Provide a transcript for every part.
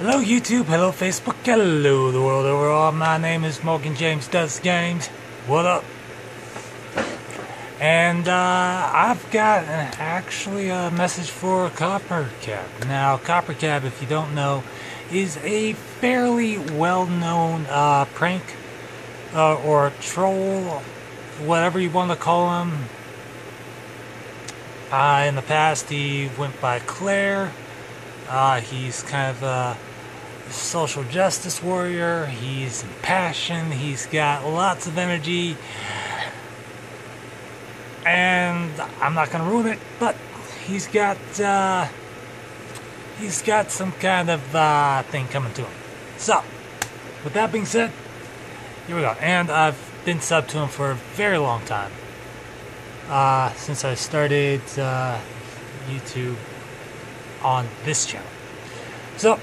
Hello YouTube, hello Facebook, hello the world overall. My name is Morgan James Does Games. What up? And I've got actually a message for Coppercab. Now Coppercab, if you don't know, is a fairly well-known prank or troll, whatever you want to call him. In the past he went by Claire. He's kind of a social justice warrior. He's impassioned. He's got lots of energy. And I'm not going to ruin it, but he's got some kind of thing coming to him. So, with that being said, here we go. And I've been subbed to him for a very long time. Since I started YouTube on this channel. So,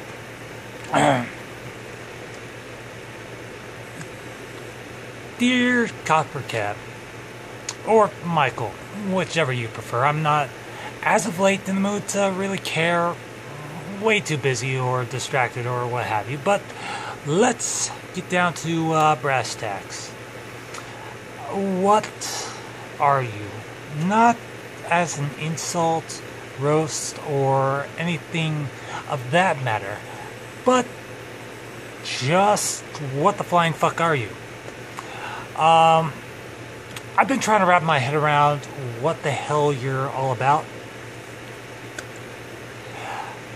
dear Coppercab, or Michael, whichever you prefer. I'm not, as of late, in the mood to really care. Way too busy or distracted or what have you. But let's get down to brass tacks. What are you? Not as an insult, roast, or anything of that matter, but just what the flying fuck are you? I've been trying to wrap my head around what the hell you're all about,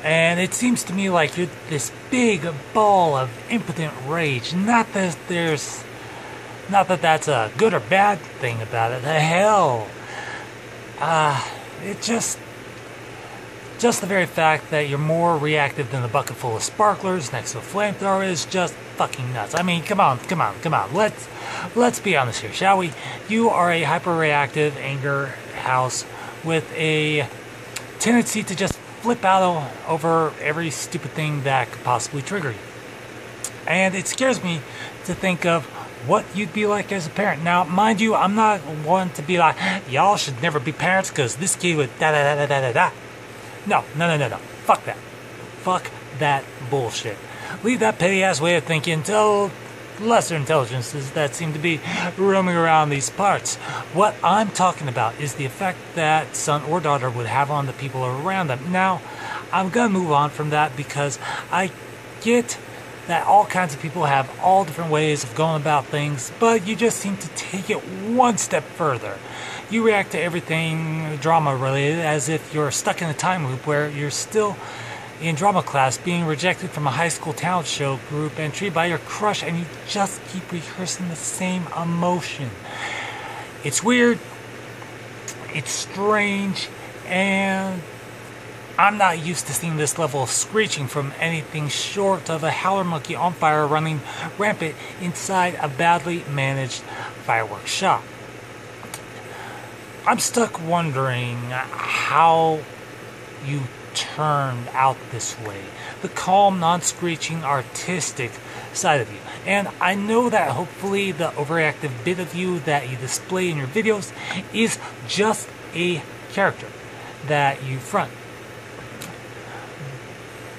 and it seems to me like you're this big ball of impotent rage. Not that that's a good or bad thing about it. The hell, it just the very fact that you're more reactive than a bucket full of sparklers next to a flamethrower is just fucking nuts. I mean, come on. Let's be honest here, shall we? You are a hyper-reactive anger house with a tendency to just flip out over every stupid thing that could possibly trigger you. And it scares me to think of what you'd be like as a parent. Now, mind you, I'm not one to be like, y'all should never be parents because this kid would da-da-da-da-da-da. No. Fuck that. Fuck that bullshit. Leave that petty-ass way of thinking to lesser intelligences that seem to be roaming around these parts. What I'm talking about is the effect that son or daughter would have on the people around them. Now, I'm going to move on from that because I get that all kinds of people have all different ways of going about things, but you just seem to take it one step further. You react to everything drama related as if you're stuck in a time loop where you're still in drama class being rejected from a high school talent show group entry by your crush, and you just keep rehearsing the same emotion. It's weird, it's strange, and I'm not used to seeing this level of screeching from anything short of a howler monkey on fire running rampant inside a badly managed fireworks shop. I'm stuck wondering how you turned out this way. The calm, non-screeching, artistic side of you. And I know that hopefully the overreactive bit of you that you display in your videos is just a character that you front.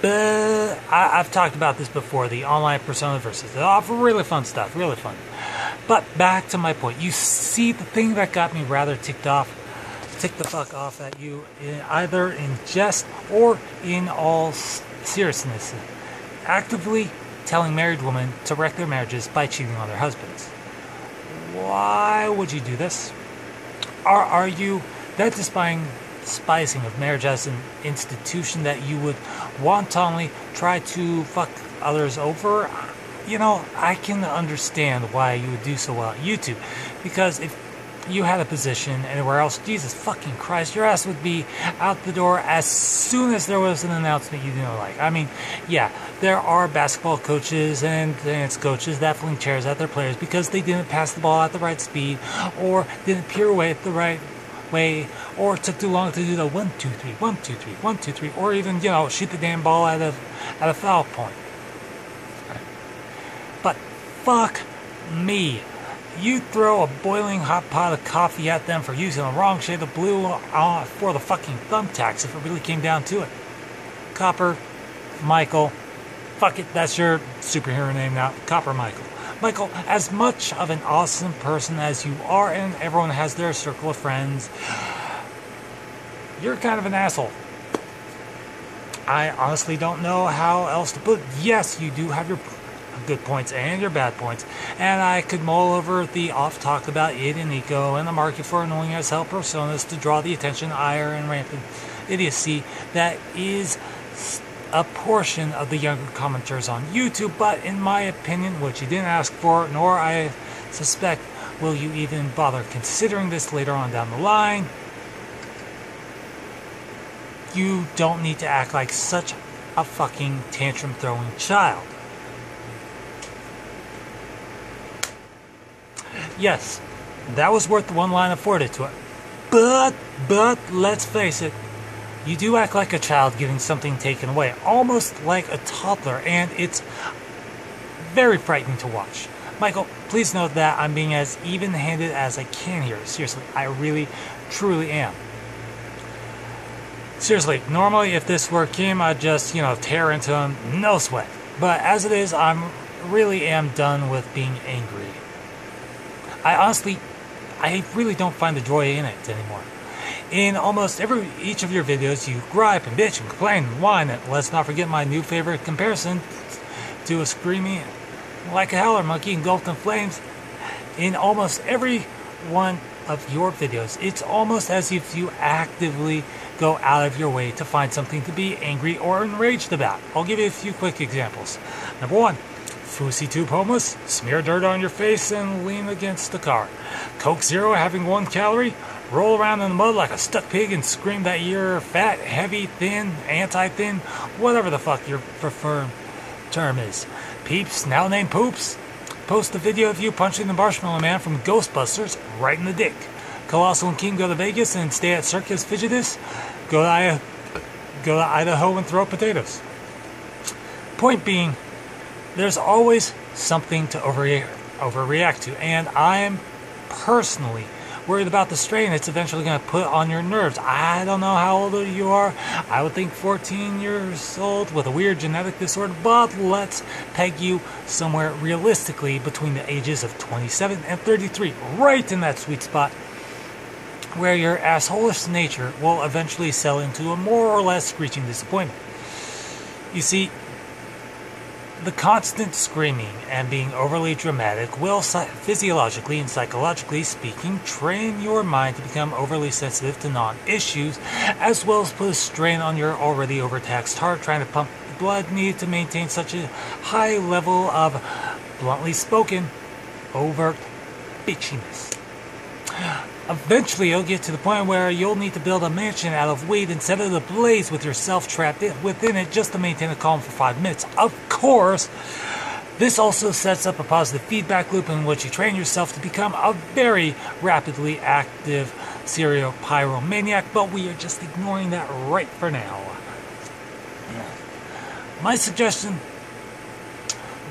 But I've talked about this before, the online persona versus the really fun stuff, really fun. But back to my point. You see, the thing that got me rather ticked the fuck off at you, either in jest or in all seriousness, actively telling married women to wreck their marriages by cheating on their husbands. Why would you do this? Are you that despising of marriage as an institution that you would wantonly try to fuck others over? You know, I can understand why you would do so well on YouTube, because if you had a position anywhere else, Jesus fucking Christ, your ass would be out the door as soon as there was an announcement you didn't like. I mean, yeah, there are basketball coaches and dance coaches that fling chairs at their players because they didn't pass the ball at the right speed, or didn't pirouette the right way, or took too long to do the 1, 2, 3, 1, 2, 3, 1, 2, 3, or even, you know, shoot the damn ball at a foul point. But fuck me. You throw a boiling hot pot of coffee at them for using the wrong shade of blue for the fucking thumbtacks if it really came down to it. Copper, Michael, Fuck it, that's your superhero name now, Copper Michael. Michael, as much of an awesome person as you are, and everyone has their circle of friends, you're kind of an asshole. I honestly don't know how else to put it. Yes, you do have your good points and your bad points, and I could mull over the off-talk about id and ego and the market for annoying as hell personas to draw the attention, ire, and rampant idiocy that is a portion of the younger commenters on YouTube, but in my opinion, which you didn't ask for, nor I suspect will you even bother considering this later on down the line, you don't need to act like such a fucking tantrum-throwing child. Yes, that was worth the one line afforded to it. But, let's face it, you do act like a child getting something taken away, almost like a toddler, and it's very frightening to watch. Michael, please note that I'm being as even-handed as I can here. Seriously, I really, truly am. Seriously, normally if this were Kim, I'd just, tear into him, no sweat. But as it is, I really am done with being angry. I really don't find the joy in it anymore. In almost each of your videos, you gripe and bitch and complain and whine, and let's not forget my new favorite comparison to a screaming like a howler monkey engulfed in flames. In almost every one of your videos, it's almost as if you actively go out of your way to find something to be angry or enraged about. I'll give you a few quick examples. Number one, Fousey Tube homeless, smear dirt on your face and lean against the car. Coke Zero having 1 calorie, roll around in the mud like a stuck pig and scream that you're fat, heavy, thin, anti-thin, whatever the fuck your preferred term is. Peeps, now named Poops, post a video of you punching the Marshmallow Man from Ghostbusters right in the dick. Colossal and King go to Vegas and stay at Circus Fidgetus. Go to Idaho and throw potatoes. Point being, there's always something to overreact to, and I'm personally worried about the strain it's eventually going to put on your nerves. I don't know how old you are. I would think 14 years old with a weird genetic disorder, but let's peg you somewhere realistically between the ages of 27 and 33, right in that sweet spot where your assholish nature will eventually settle into a more or less screeching disappointment. You see, the constant screaming and being overly dramatic will, physiologically and psychologically speaking, train your mind to become overly sensitive to non-issues, as well as put a strain on your already overtaxed heart trying to pump the blood needed to maintain such a high level of, bluntly spoken, overt bitchiness. Eventually, you'll get to the point where you'll need to build a mansion out of weed and set it ablaze with yourself trapped within it just to maintain a calm for 5 minutes. Of course, this also sets up a positive feedback loop in which you train yourself to become a very rapidly active serial pyromaniac, but we are just ignoring that right for now. My suggestion,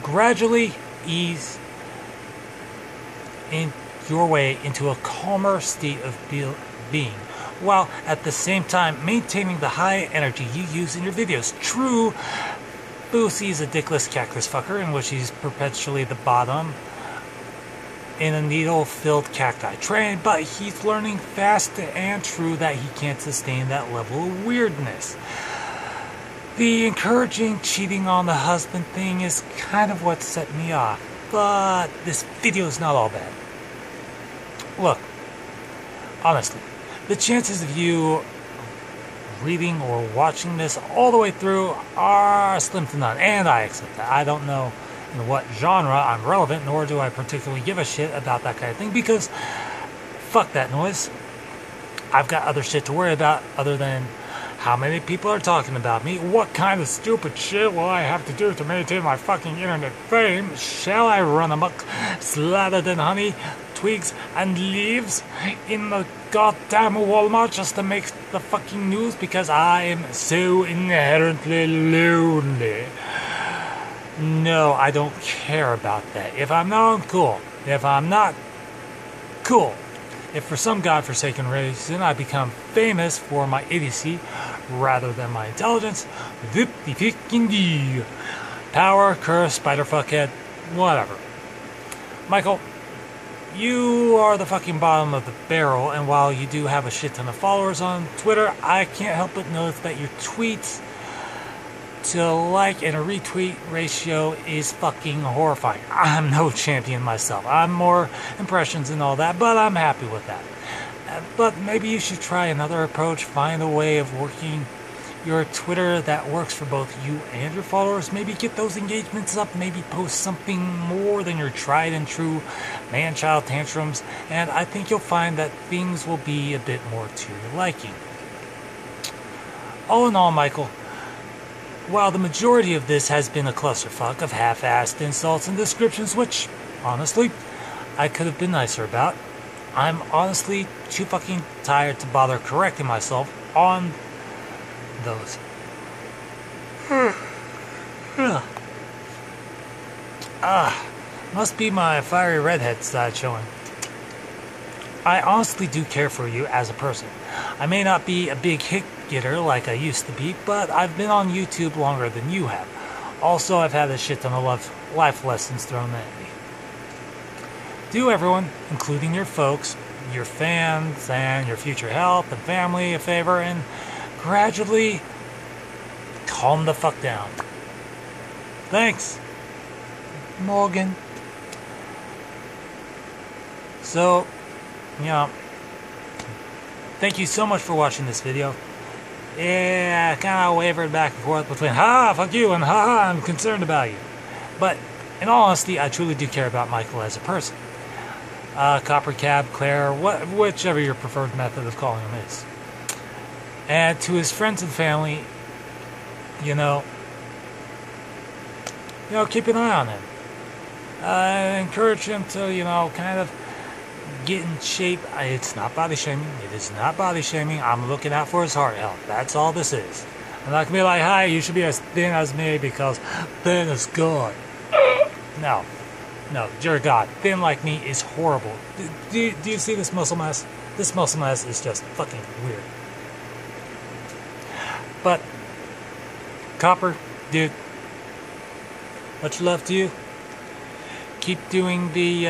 gradually ease in your way into a calmer state of being, while at the same time maintaining the high energy you use in your videos. True, Fousey is a dickless cactus fucker in which he's perpetually the bottom in a needle-filled cacti train, but he's learning fast and true that he can't sustain that level of weirdness. The encouraging cheating on the husband thing is kind of what set me off, but this video is not all bad. Look, honestly, the chances of you reading or watching this all the way through are slim to none, and I accept that. I don't know in what genre I'm relevant, nor do I particularly give a shit about that kind of thing, because fuck that noise. I've got other shit to worry about other than how many people are talking about me. What kind of stupid shit will I have to do to maintain my fucking internet fame? Shall I run amok, slathered in honey, twigs, and leaves in the goddamn Walmart just to make the fucking news because I am so inherently lonely? No, I don't care about that. If I'm not, I'm cool. If I'm not, cool. If for some godforsaken reason I become famous for my idiocy rather than my intelligence, whoop-de-fucking-doo. Power, curse, spider fuckhead, whatever. Michael, you are the fucking bottom of the barrel, and while you do have a shit ton of followers on Twitter, I can't help but notice that your tweets to like and a retweet ratio is fucking horrifying. I'm no champion myself. I'm more impressions and all that, but I'm happy with that. But maybe you should try another approach, find a way of working your Twitter that works for both you and your followers. Maybe get those engagements up, maybe post something more than your tried and true man-child tantrums, and I think you'll find that things will be a bit more to your liking. All in all, Michael, while the majority of this has been a clusterfuck of half-assed insults and descriptions, which, honestly, I could have been nicer about, I'm honestly too fucking tired to bother correcting myself on those. Must be my fiery redhead side showing. I honestly do care for you as a person. I may not be a big hit getter like I used to be, but I've been on YouTube longer than you have. Also, I've had a shit ton of life lessons thrown at me. Do everyone, including your folks, your fans, and your future health and family a favor and gradually calm the fuck down. Thanks, Morgan. So, thank you so much for watching this video. Yeah, I kind of wavered back and forth between fuck you and I'm concerned about you. But in all honesty, I truly do care about Michael as a person. Coppercab, Claire, whichever your preferred method of calling him is. And to his friends and family, keep an eye on him. Encourage him to, kind of get in shape. It's not body shaming. It is not body shaming. I'm looking out for his heart health. That's all this is. I'm not going to be like, hi, you should be as thin as me because thin is good. No, dear God, thin like me is horrible. Do you see this muscle mass? This muscle mass is just fucking weird. But, Copper, dude, much love to you. Keep doing you,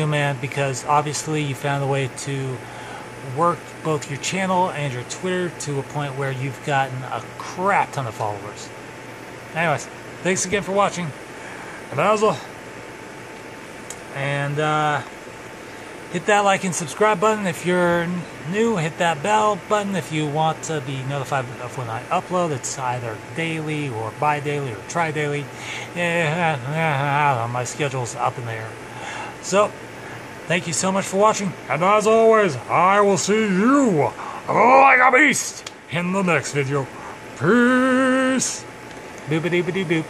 man, because obviously you found a way to work both your channel and your Twitter to a point where you've gotten a crap ton of followers. Anyways, thanks again for watching. And hit that like and subscribe button if you're new. Hit that bell button if you want to be notified of when I upload. It's either daily or bi-daily or tri-daily. I don't know, my schedule's up in the air. So, thank you so much for watching. And as always, I will see you like a beast in the next video. Peace. Boopity-boopity-boop.